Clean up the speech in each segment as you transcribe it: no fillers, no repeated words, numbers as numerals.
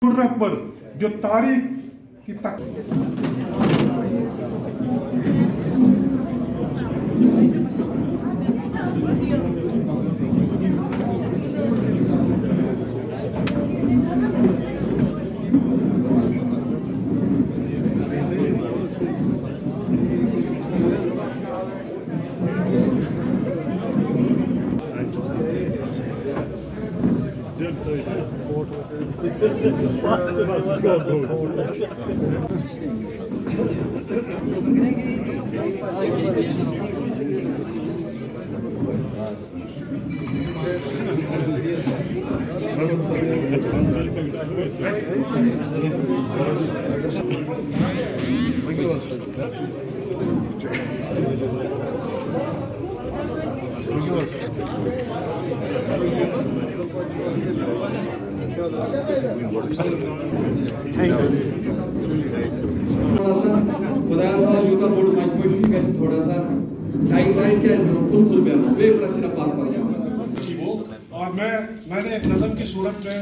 जुर्रत पर जो तारीख की اور मैंने एक नज़म की सूरत में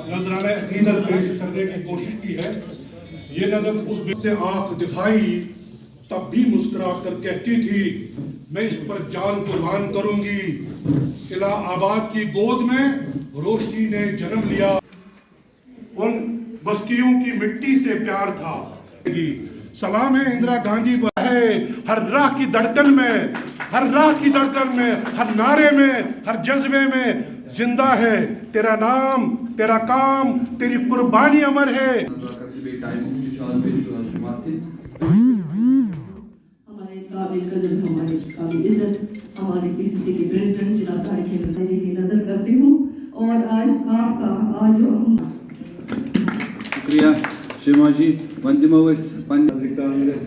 नजराने अकीदत पेश करने की कोशिश की है। ये नज़म उस बिस्ते आंख दिखाई तब भी मुस्कुरा कर कहती थी मैं इस पर जान कुर्बान करूंगी। इलाहाबाद की गोद में रोशनी ने जन्म लिया, उन बस्तियों की मिट्टी से प्यार था। सलाम है इंदिरा गांधी पर है हर राह की धड़कन में, हर राह की धड़कन में, हर नारे में, हर जज्बे में जिंदा है तेरा नाम, तेरा काम, तेरी कुर्बानी अमर है। हमारे काबिल कदर, हमारे काबिल इज्जत, हमारे पीसीसी के प्रेसिडेंट जनाब तारिक अहमद जी की नजर करती हूँ। और आज आपका आज जो हम शुक्रिया श्रीमाजी वंदिमोवस कांग्रेस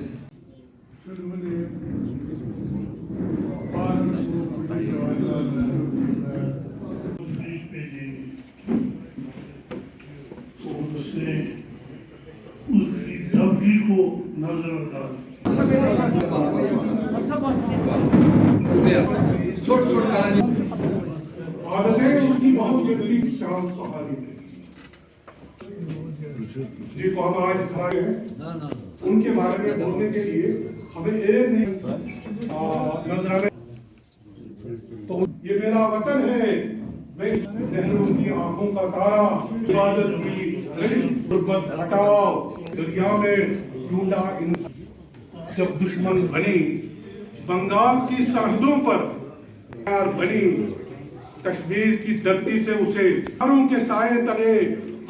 उसकी दबी को नजरअंदाज आदतें उसकी बहुत गंदी शान सहारी थी जिनको हम आज खड़े हैं, उनके बारे में बोलने के लिए हमें एक नहीं नजराने। तो ये मेरा वतन है, मैं नेहरू की आंखों का तारा, इबादत की गुर्बत हटाओ दरिया में ढूंढा इंसान। जब दुश्मन बनी बंगाल की सरहदों पर बनी, कश्मीर की धरती से उसे घरों के साए तले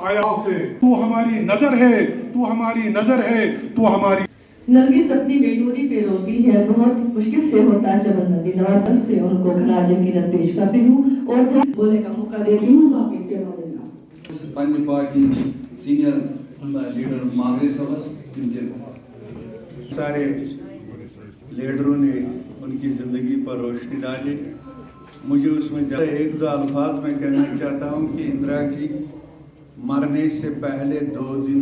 आया से तू हमारी नजर है, तू हमारी नजर है, तू हमारी। नरगिस अपनी बेनूरी पे रोती है, बहुत मुश्किल से होता है जब नदीदार तरफ से उनको खराज अकीदत पेश करती हूँ और बोलने का मौका देती हूँ। बाकी पेड़ों देना पन्नी पार्टी सीनियर लीडर मांगरे सबस सारे लीडरों ने उनकी ज़िंदगी पर रोशनी डाली। मुझे उसमें एक दो अल्फाज में कहना चाहता हूँ कि इंदिरा जी मरने से पहले 2 दिन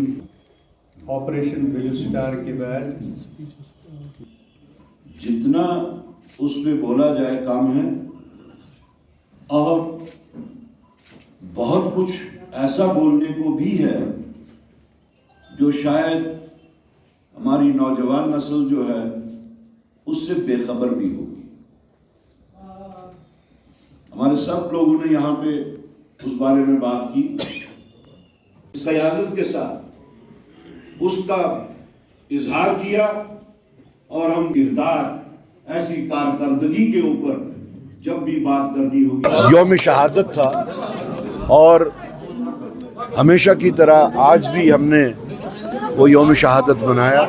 ऑपरेशन ब्लू स्टार के बाद जितना उसमें बोला जाए कम है, और बहुत कुछ ऐसा बोलने को भी है जो शायद हमारी नौजवान नस्ल जो है उससे बेखबर भी होगी। हमारे सब लोगों ने यहाँ पे उस बारे में बात की, इस क़यादत के साथ उसका इजहार किया, और हम किरदार ऐसी कारकर्दगी के ऊपर जब भी बात करनी होगी। यौम शहादत था और हमेशा की तरह आज भी हमने वो यौम शहादत मनाया,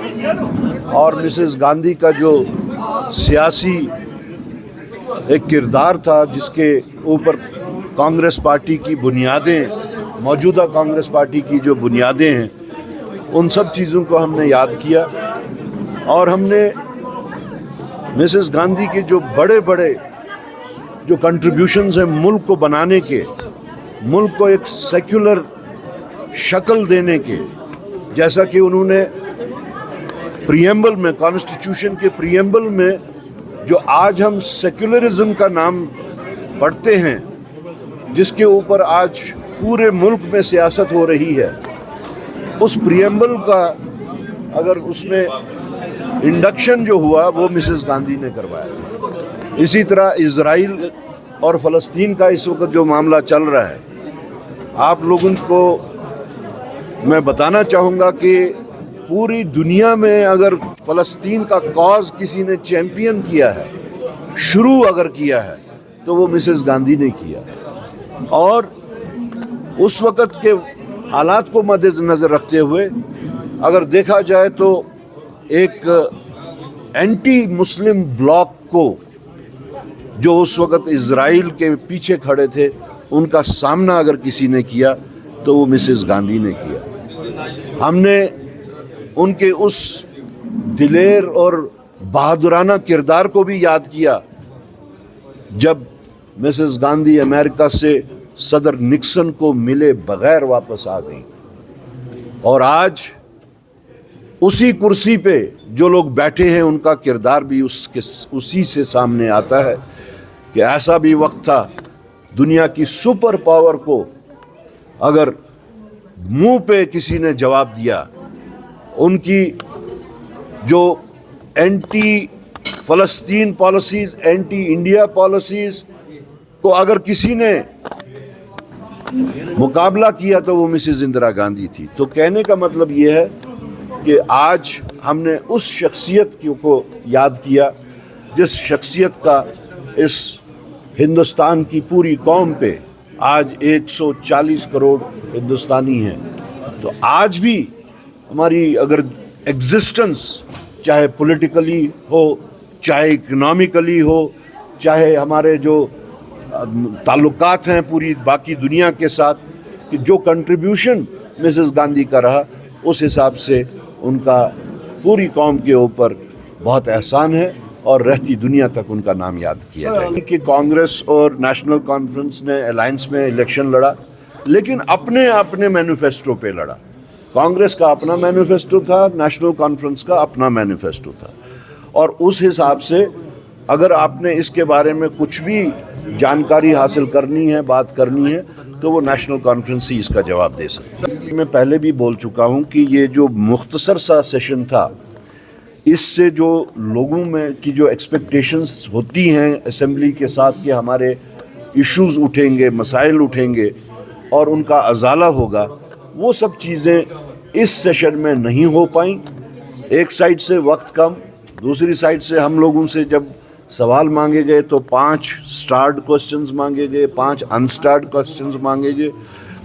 और मिसेस गांधी का जो सियासी एक किरदार था जिसके ऊपर कांग्रेस पार्टी की बुनियादें, मौजूदा कांग्रेस पार्टी की जो बुनियादें हैं, उन सब चीज़ों को हमने याद किया। और हमने मिसेस गांधी के जो बड़े बड़े जो कंट्रीब्यूशंस हैं मुल्क को बनाने के, मुल्क को एक सेक्युलर शक्ल देने के, जैसा कि उन्होंने प्रीएम्बल में, कॉन्स्टिट्यूशन के प्रीएम्बल में जो आज हम सेक्युलरिज्म का नाम पढ़ते हैं, जिसके ऊपर आज पूरे मुल्क में सियासत हो रही है, उस प्रियम्बल का अगर उसमें इंडक्शन जो हुआ वो मिसेस गांधी ने करवाया था। इसी तरह इजराइल और फ़लस्तीन का इस वक्त जो मामला चल रहा है, आप लोगों को मैं बताना चाहूँगा कि पूरी दुनिया में अगर फ़लस्तीन का कॉज किसी ने चैम्पियन किया है, शुरू अगर किया है, तो वो मिसेस गांधी ने किया। और उस वक़्त के हालात को मद्देनज़र रखते हुए अगर देखा जाए तो एक एंटी मुस्लिम ब्लॉक को जो उस वक़्त इजराइल के पीछे खड़े थे, उनका सामना अगर किसी ने किया तो वो मिसेस गांधी ने किया। हमने उनके उस दिलेर और बहादुराना किरदार को भी याद किया जब मिसेस गांधी अमेरिका से सदर निक्सन को मिले बगैर वापस आ गई। और आज उसी कुर्सी पे जो लोग बैठे हैं, उनका किरदार भी उसी से सामने आता है कि ऐसा भी वक्त था दुनिया की सुपर पावर को अगर मुंह पे किसी ने जवाब दिया, उनकी जो एंटी फ़लस्तीन पॉलिसीज़, एंटी इंडिया पॉलिसीज़ को अगर किसी ने मुकाबला किया तो वो मिसेस इंदिरा गांधी थी। तो कहने का मतलब ये है कि आज हमने उस शख्सियत को याद किया जिस शख्सियत का इस हिंदुस्तान की पूरी कौम पे आज 140 करोड़ हिंदुस्तानी हैं। तो आज भी हमारी अगर एग्जिस्टेंस चाहे पॉलिटिकली हो, चाहे इकोनॉमिकली हो, चाहे हमारे जो ताल्लुकात हैं पूरी बाकी दुनिया के साथ, कि जो कंट्रीब्यूशन मिसेस गांधी का रहा, उस हिसाब से उनका पूरी कौम के ऊपर बहुत एहसान है और रहती दुनिया तक उनका नाम याद किया जाए। कि कांग्रेस और नेशनल कॉन्फ्रेंस ने अलायंस में इलेक्शन लड़ा, लेकिन अपने अपने मैनिफेस्टो पे लड़ा। कांग्रेस का अपना मैनिफेस्टो था, नेशनल कॉन्फ्रेंस का अपना मैनिफेस्टो था। और उस हिसाब से अगर आपने इसके बारे में कुछ भी जानकारी हासिल करनी है, बात करनी है, तो वो नेशनल कॉन्फ्रेंस ही इसका जवाब दे सकती है। मैं पहले भी बोल चुका हूँ कि ये जो मुख्तसर सा सेशन था, इससे जो लोगों में की जो एक्सपेक्टेशंस होती हैं असेंबली के साथ कि हमारे इश्यूज़ उठेंगे, मसाइल उठेंगे और उनका अजाला होगा, वो सब चीज़ें इस सेशन में नहीं हो पाई। एक साइड से वक्त कम, दूसरी साइड से हम लोगों से जब सवाल मांगे गए तो 5 स्टार्ड क्वेश्चंस मांगे गए, 5 अनस्टार्ड क्वेश्चंस मांगे गए,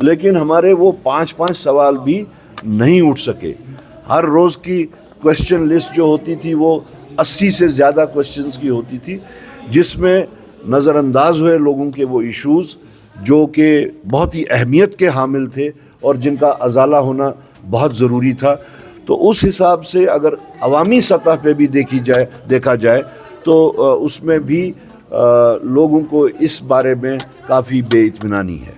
लेकिन हमारे वो 5 सवाल भी नहीं उठ सके। हर रोज़ की क्वेश्चन लिस्ट जो होती थी वो 80 से ज़्यादा क्वेश्चंस की होती थी, जिसमें नज़रअंदाज हुए लोगों के वो इश्यूज़ जो कि बहुत ही अहमियत के हामिल थे और जिनका अजाला होना बहुत ज़रूरी था। तो उस हिसाब से अगर अवामी सतह पे भी देखा जाए तो उसमें भी लोगों को इस बारे में काफ़ी बेइत्मीनानी है।